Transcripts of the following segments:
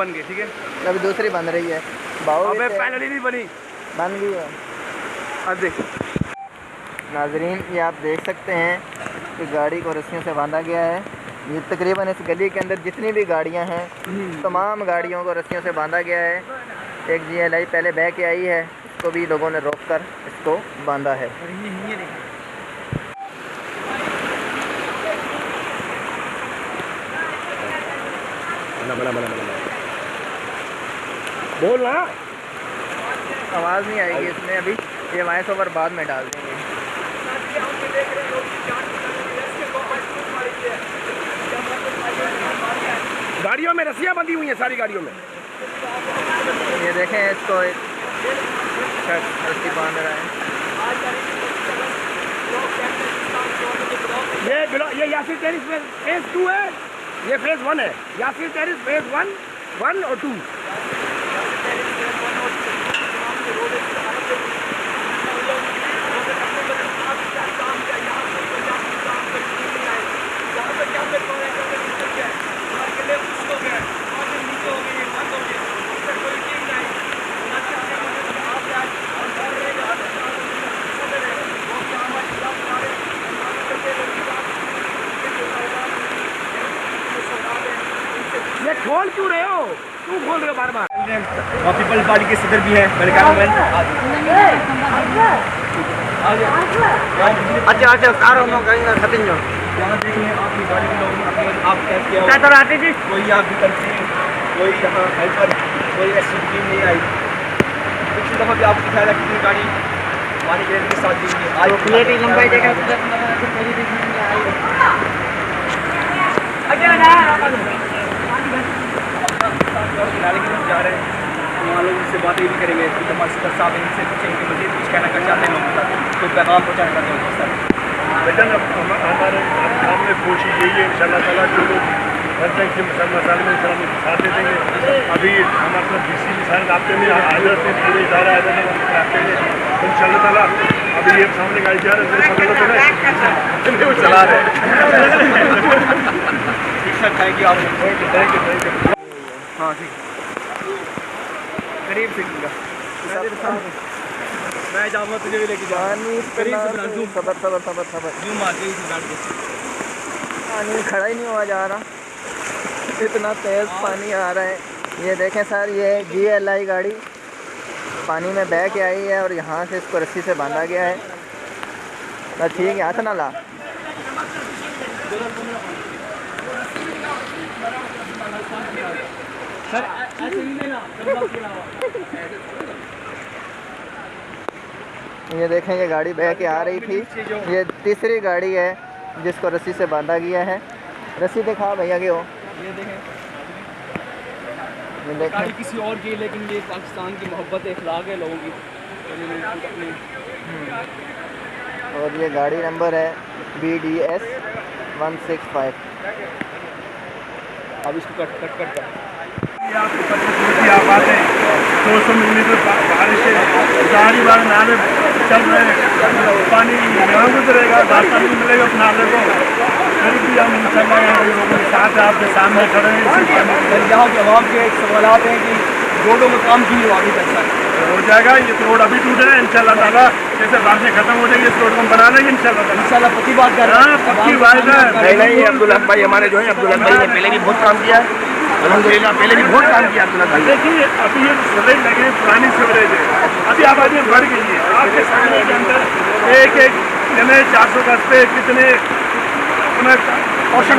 बन गई, ठीक है। अभी दूसरी बन रही है। अबे पहले नहीं बनी, बन गई है। अब देख नाजरीन, ये आप देख सकते हैं कि गाड़ी को रस्सियों से बांधा गया है। ये तकरीबन इस गली के अंदर जितनी भी गाड़ियां हैं तमाम गाड़ियों को रस्सियों से बांधा गया है। एक GLI पहले बह के आई है, इसको भी लोगों ने रोककर इसको बांधा है। बोल ना, आवाज़ नहीं आएगी इसमें अभी, ये वॉइस ओवर बाद में डाल देंगे। गाड़ियों में रस्सियाँ बंधी हुई हैं, सारी गाड़ियों में। ये देखें, इसको एक रस्सी बांध रहा है। ये यासिर टेरिस फेज 2 है, ये फेज 1 है। यासिर टेरिस फेज 1 और 2। ये खोल क्यों रहे हो? क्यों खोल रहे हो बार बार? पीपल्स पार्टी के सदर भी हैं। अच्छा कारों में कहीं खत्म जो यहाँ देखिए, आपकी गाड़ी के लोग आप कैसे जी, कोई आपकी कंट्री, कोई यहाँ हेल्पर, कोई ऐसी टीम नहीं आई। पिछली दफ़ा भी आपको दिखाया कितनी गाड़ी पानी के के साथ दी है। आज प्लेट लंबाई देखा किनारे की तरफ जा रहे हैं, वहाँ लोग उनसे बातें भी करेंगे कि हमारे सदर साहब इनसे कुछ इनके मजीद कुछ कहना कर चाहते हैं लोगों तक, कोई पैगाम पहुँचाना चाहते हैं सर। बेटा हमारे सामने कोशिश यही है इंशाल्लाह ताला जो लोग हर तक के मसाले में साथ दे देंगे। अभी हम अपना DC मिसाल रास्ते में हाजिर से पूरे इदारा रास्ते में इंशाल्लाह ताला अभी ये सामने गाड़ी जा रहा है वो चला रहे हैं। ठीक सर, थैंक यू आप। Thank you. हाँ ठीक, करीब से मैं जाऊँगा, तुझे भी लेके जाऊँगा करीब से। सबर यूँ मार के इसी गाड़ी को। पानी खड़ा ही नहीं हुआ जा रहा, इतना तेज़ पानी आ रहा है। ये देखें सर, ये GLI गाड़ी पानी में बह के आई है और यहाँ से इसको रस्सी से बांधा गया है। बस ठीक है, हाथ ना ला। सर ऐसे ही लेना। ये देखें, ये गाड़ी बह के आ रही थी। ये तीसरी गाड़ी है जिसको रस्सी से बांधा गया है। रस्सी दिखा भैया की हो। ये देखें, ये देखें, गाड़ी किसी और की, लेकिन ये पाकिस्तान की मोहब्बत अखलाक है लोगों की। और ये गाड़ी नंबर है BDS 165। अब इसको कट कर आपको 25 की आबाद है, 200 मिलीमीटर बारिश है, सारी बार नाले चल रहे हैं, पानी यहाँ गुजरेगा, रास्ता नहीं मिलेगा उस नाले को। फिर भी हम इंशाल्लाह यहाँ के लोगों के साथ आपके सामने खड़े हैं। यहाँ के अवाम के सवाल हैं कि रोडों में काम की अभी तक सर हो जाएगा। ये रोड अभी टूटे हैं, इंशाल्लाह ताला जैसे बारिशें खत्म हो जाएगी इस रोड को हम बना लेंगे इंशाल्लाह। पक्की बात कर रहे हैं, पक्की बात है। नहीं, अब्दुल हक भाई हमारे जो है, अब्दुल हक भाई ने पहले भी बहुत काम किया है, अल्हम्दुलिल्लाह पहले भी बहुत काम किया अब्दुल हक भाई। देखिए अभी ये सीवरेज लगे, पुरानी सीवरेज है, अभी आबादी बढ़ गई है। आपके सामने के अंदर एक जने 400 गज पे कितने पोर्शन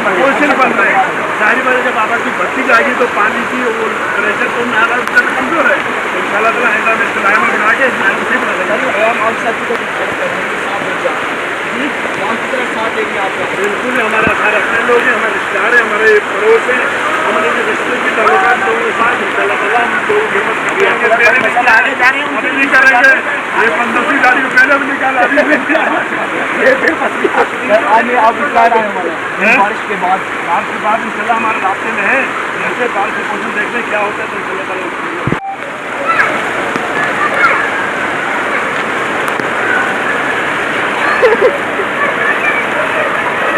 बन रहे हैं। सारी वजह जब आबादी बढ़ती जाएगी तो पानी की वो प्रेशर तो कमजोर है। इंशाल्लाह ताला आइंदा में लाइन बना के ठीक बिल्कुल हमारा सारे अपने लोग हैं, हमारे रिश्तेदार हैं, हमारे पड़ोस हैं, हमारे जो रिश्ते की ताल्लुकात लोगों के साथ इंशाल्लाह ताला हम लोग हिम्मत करेंगे। अभी नहीं करेंगे, ये 15वीं गाड़ी पहले भी निकाला, अभी बारिश के बाद इंशाल्लाह हमारे रास्ते में है। जैसे बारिश की पोजिशन देखते क्या होता है तो इंशाल्लाह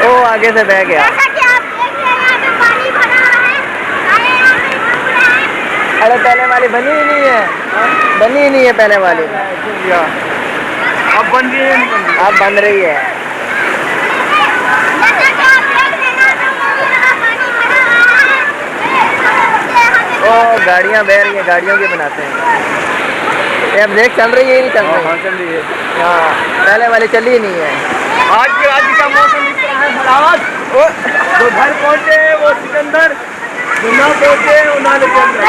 ओ आगे से बह गया। जैसा कि आप देख रहे हैं, यहाँ पे पानी भरा है, सारे यहाँ पे घूम रहे हैं। अरे पहले वाली बनी ही नहीं है, बनी ही नहीं है पहले वाली। अब बन रही है, नहीं बन रही? अब बन रही है। ओ गाड़ियाँ बह रही हैं, गाड़ियों की बनाते हैं। ये अब देख चल रही है, नहीं चल रही? हाँ चल रही है। हाँ पहले वाली चली ही नहीं है। आज के राज्य का मौसम इस तरह है हलावत। जो घर पहुँचे वो सिकंदर, जो ना पहुँचे वो नाले के अंदर।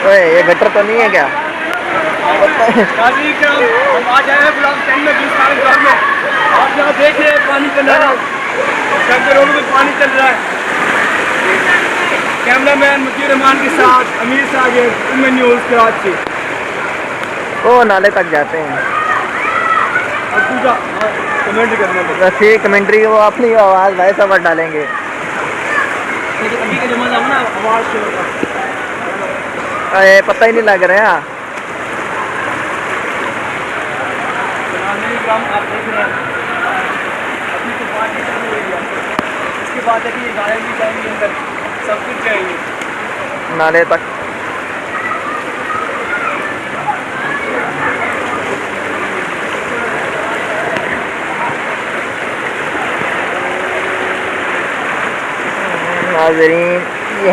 ओए ये गटर तो नहीं है क्या? नाज़रीन किराम, हम आज आए हैं ब्लॉक 10 में, गुलिस्तान गाँव में। आप यहाँ देखिए पानी का लहरा, सब रोड में पानी चल रहा है। कैमरामैन मुतीर रहमान के साथ अमीर साजिद, उम्मे न्यूज़ कराची। ओ नाले तक जाते हैं। अब पूजा कमेंट करना पड़ेगा। बस ये कमेंट्री वो अपनी आवाज़ भाई समझ डालेंगे। अभी का जमाना है ना, आवाज़ शोर का। अरे पता ही नहीं लग रहा। आप देख रहे हैं अभी तो बात ही चल रही है। इसके बाद अभी ये गाड़ियाँ भी जाएंगी अंदर, सब कुछ जाएंगे नाले तक। नाज़रीन ये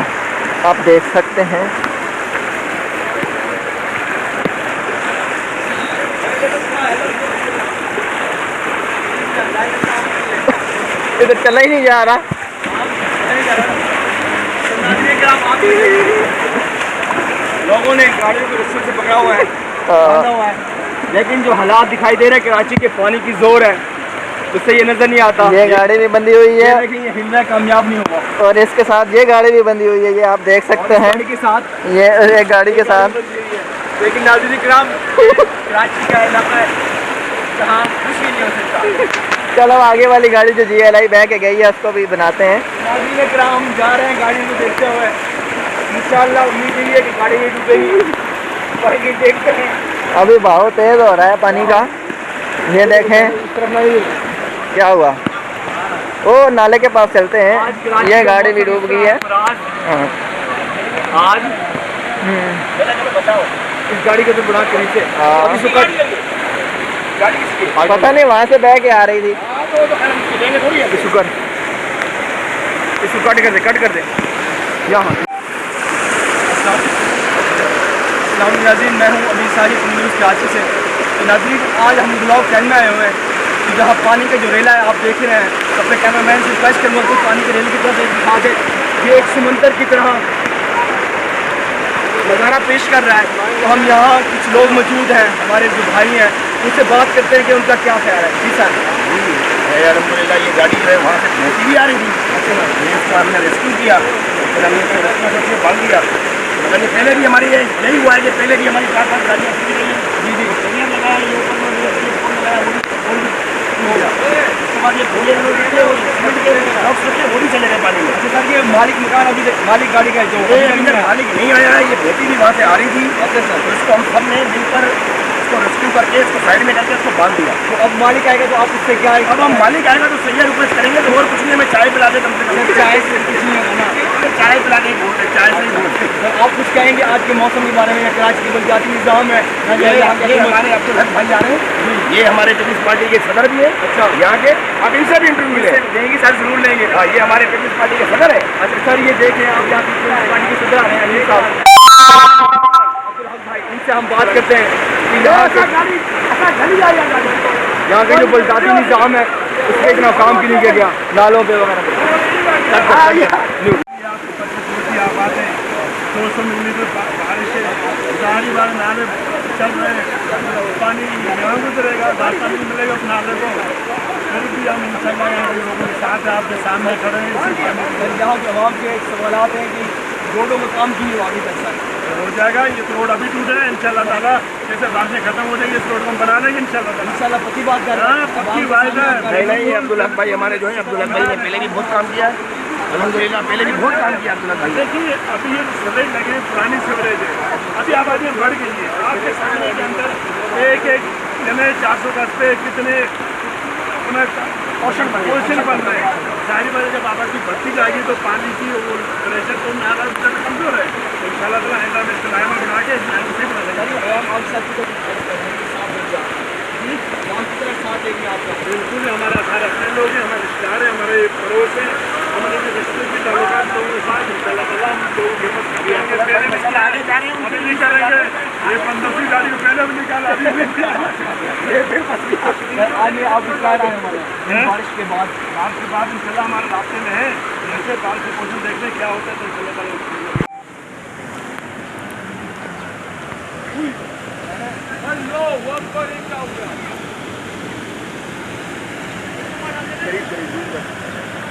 आप देख सकते हैं इधर चला ही नहीं जा रहा। लोगों ने गाड़ियों को रस्से से पकड़ा हुआ है, बांधा हुआ है, लेकिन जो हालात दिखाई दे रहे हैं कराची के पानी की जोर है, उससे ये नजर नहीं आता। ये गाड़ी भी बंधी हुई है, लेकिन ये हिलना कामयाब नहीं होगा। और इसके साथ ये गाड़ी भी बंधी हुई है, ये आप देख सकते हैं। गाड़ी के साथ ये एक गाड़ी के साथ। लेकिन नाज़रीन किराम, कराची का इलाका है जहाँ कुछ भी नहीं हो सकता। चलो आगे वाली गाड़ी जो GLI बह के गई है उसको भी बनाते हैं। नाज़रीन किराम, हम जा रहे हैं गाड़ी को देखते हुए। इंशाअल्लाह उम्मीद यही है कि गाड़ी नहीं डूबेगी, पर देखते हैं। अभी बहुत तेज़ हो रहा है पानी का, ये देखें क्या हुआ। ओ नाले के पास चलते हैं, ये गाड़ी भी डूब गई है। हाँ। आज बताओ इस गाड़ी को तो बुरा के नीचे पता नहीं वहाँ से बह के आ रही थी। इसको कट कर दे यहाँ। नाज़रीन, मैं हूँ अभी सारी न्यूज़ कराची से। तो नाज़रीन आज हम ब्लॉक 10 में आए हुए हैं, तो जहाँ पानी का जो रेला है आप देख रहे हैं। अपने कैमरामैन से रिक्वेस्ट करूँगा कि पानी के रेल की तरफ एक दिखा दे। ये एक समंदर की तरह नज़ारा पेश कर रहा है। तो हम यहाँ कुछ लोग मौजूद हैं, हमारे जो भाई हैं, उनसे बात करते हैं कि उनका क्या ख्याल है। जी सर। अलहमदिल्ला ये गाड़ी जो है वहाँ से भैंसी भी आ रही थी। अच्छा, इसको हमने रेस्क्यू किया, फिर हमने इसको रस्ता सबसे बांध दिया। मतलब पहले भी हमारी यही हुआ है कि पहले भी हमारी 4-5 गाड़ियाँ छूटी गई हैं। जी जी, दुनिया लगाया, ये ऊपर लगाया, उसके बाद ये भोले वो भी चले गए पानी में। अच्छा सर, ये मालिक मकान अभी मालिक गाड़ी का जो अभी तक मालिक नहीं आया है। ये बेटी भी वहाँ से आ रही थी। अच्छा सर, तो इसको हम सब ने मिलकर इसको रेस्क्यू करके इसको साइड में करके इसको बांध दिया। तो अब मालिक आएगा तो आप इससे क्या अब हम मालिक आएगा तो सही रिक्वेस्ट करेंगे तो और कुछ नहीं, हमें चाय पिला दे कम से कम। चाय से कुछ नहीं होगा ना, चाय पिला के बोलते, चाय से ही बोलते। तो आप कुछ कहेंगे आज के मौसम के बारे में? या कराची के बलजाती निज़ाम है, ये हमारे अब्दुल हक भाई आ रहे हैं, ये हमारे पीपल्स पार्टी के सदर भी है। अच्छा, यहाँ के आप इनसे भी इंटरव्यू लेंगे सर, जरूर लेंगे। हाँ, ये हमारे पीपल्स पार्टी के सदर है। अच्छा सर, ये देखें आप यहाँ पीपल्स पार्टी के सदर आ रहे हैं अली साहब अब्दुल हक भाई, इनसे हम बात करते हैं कि यहाँ का जो बलजाती निज़ाम है उसके इतना काम क्यों नहीं किया गया नालों पे वगैरह पे। 200 मिलीमीटर बारिश है, सारी बार नाले चल रहे हैं, पानी यहाँ गुजरेगा, रास्ता नहीं मिलेगा उस नाले को। फिर भी हम इंशाल्लाह यहाँ के लोगों के साथ आपके सामने खड़े हैं। यहाँ के अवाम के सवाल हैं कि रोडों में काम क्यों नहीं आगे तक हो जाएगा। ये तो रोड अभी टूटे हैं, इंशाल्लाह ताला जैसे बारिशें खत्म हो जाएंगी इस रोड को हम बना लेंगे इंशाल्लाह। पक्की बात कर रहे हैं। पक्की बात है। नहीं, अब्दुल हक भाई हमारे जो है, अब्दुल हक भाई ने पहले भी बहुत काम किया है। अल्हम्दुलिल्लाह पहले भी बहुत काम किया अब्दुल्ला भाई। देखिए अभी ये सीवरेज लगे पुरानी सीवरेज है, अभी आबादी बढ़ गई है। आपके सामने के अंदर एक यानी 400 गज पे कितने पोषण बन रहे हैं। सारी बात जब आबादी बढ़ती जाएगी तो पानी की वो प्रेशर तो कमजोर है। तो इंशाल्लाह ताला ऐसा में इस्तेमाल बना के ठीक बिल्कुल हमारा सारे अपने लोग हैं, हमारे रिश्तेदार हैं, हमारे पड़ोस हैं, हमारे रिश्ते के ताल्लुकात लोगों के साथ इंशाल्लाह ताला हम लोग आगे जा रहे हैं। अभी नहीं करेंगे ये 15वीं गाड़ी को पहले भी निकाला, अभी भी आप बारिश के बाद इंशाल्लाह हमारे रास्ते में है। जैसे बारिश की पोजीशन देखते हैं क्या होता है तो इंशाल्लाह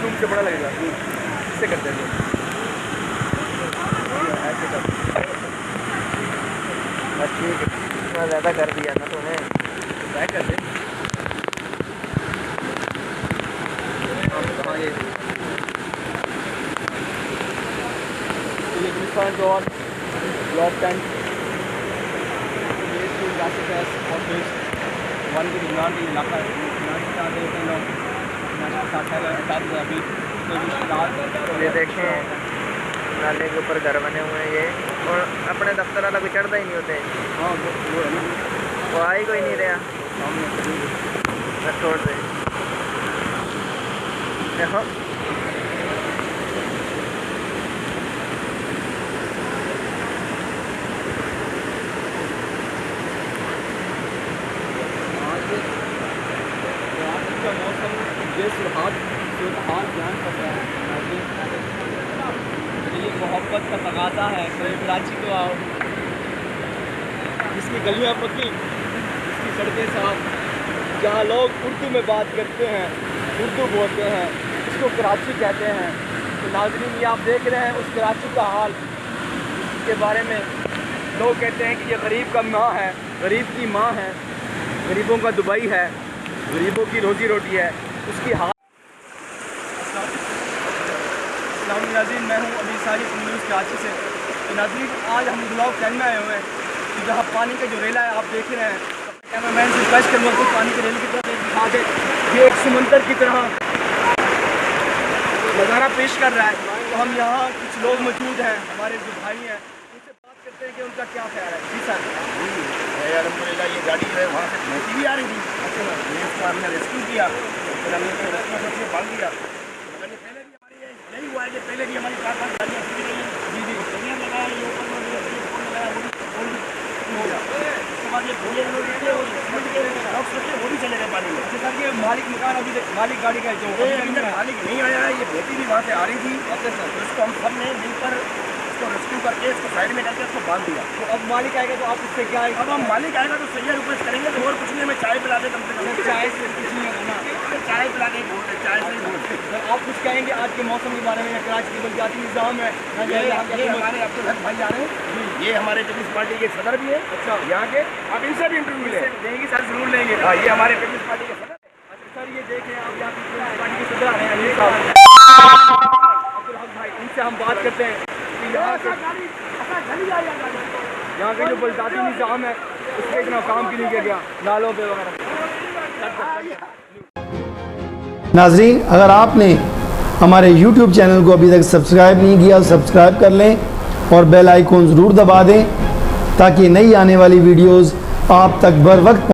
जूम से बड़ा लगेगा, इससे करते हैं ऐसे कर। बस ठीक है, इतना ज़्यादा कर दिया ना तूने। बैक कर दे। कहाँ ये जॉन ब्लॉक टेंट वन के निर्माण के इलाका अभी ये देखें नाले के ऊपर घर बने हुए हैं ये, और अपने दफ्तर वाला कोई चढ़ता ही नहीं होते। हाँ वो है ना, वो आ ही कोई नहीं रहा, बस छोड़ दे। देखो का मौसम ये सुहाग हाल बयान कर रहा है। ये मोहब्बत का तकाज़ा है। कभी कराची को आओ, जिसकी गलियाँ पक्की, जिसकी सड़कें साफ, जहाँ लोग उर्दू में बात करते हैं, उर्दू बोलते हैं, इसको कराची कहते हैं। तो नाज़रीन ये आप देख रहे हैं उस कराची का हाल, इसके बारे में लोग कहते हैं कि ये गरीब का माँ है, गरीब की माँ है, गरीबों का दुबई है, गरीबों की रोजी रोटी है, उसकी हाल। नाज़रीन मैं हूँ अभी सारी न्यूज़ कराची से। तो नाज़रीन आज हम ब्लॉग कहने आए हुए हैं कि जहाँ पानी का जो रेला है आप देख रहे हैं, कैमरामैन से रिक्वेस्ट करूँगा कुछ पानी के रेले की तरफ दिखा दे। ये एक समंदर की तरह नज़ारा पेश कर रहा है। तो हम यहाँ कुछ लोग मौजूद हैं, हमारे जो भाई हैं, उनसे बात करते हैं कि उनका क्या ख्याल है। जी सर। अल्हम्दुलिल्लाह ये गाड़ी जो है वहाँ से भैंसी भी आ रही थी, ये इसको हमने रेस्क्यू किया, फिर हमने इसको रेस्क्यू करके बांध दिया। मगर ये पहले भी हमारी यही हुआ है कि पहले भी हमारी 4-5 गाड़ियाँ छूटी गई हैं। जी जी बढ़िया लगाया, ये ऊपर में लगाया, वो भी उसके बाद ये भूले लोग निकले, वो सीमेंट के बॉक्स रखे, वो भी चले गए पानी में। सर ये मालिक मकान अभी मालिक गाड़ी का जो अभी तक मालिक नहीं आया है। ये भैंसी भी वहाँ से आ रही थी, तो इसको हम सब ने मिलकर इसको रेस्क्यू करके इसको साइड में करके इसको बांध दिया। तो अब मालिक आएगा तो आप इससे क्या अब हम मालिक आएगा तो सही रिक्वेस्ट करेंगे तो और कुछ नहीं, हमें चाय पिला दे कम से कम। चाय से कुछ नहीं होगा ना, चाय पिला के बोलते, चाय से ही बोलते। सर आप कुछ कहेंगे आज के मौसम के बारे में? या कराची के बलजाती निज़ाम है, ये हमारे अब्दुल हक भाई आ रहे हैं, ये हमारे पीपल्स पार्टी के सदर भी है। अच्छा यहाँ के आप इनसे भी इंटरव्यू लेंगे सर, जरूर लेंगे। हाँ ये हमारे पीपल्स पार्टी के सदर। अच्छा सर ये देख रहे हैं आप यहाँ पीपल्स पार्टी के सदर आ रहे हैं अली साहब, अब्दुल हक भाई, इनसे हम बात करते हैं कि यहाँ के जो बलजाती निज़ाम है उसके इतना काम क्यों नहीं किया गया नालों पे वगैरह। नाज़रीन अगर आपने हमारे YouTube चैनल को अभी तक सब्सक्राइब नहीं किया सब्सक्राइब कर लें और बेल आइकॉन ज़रूर दबा दें ताकि नई आने वाली वीडियोज़ आप तक बर वक्त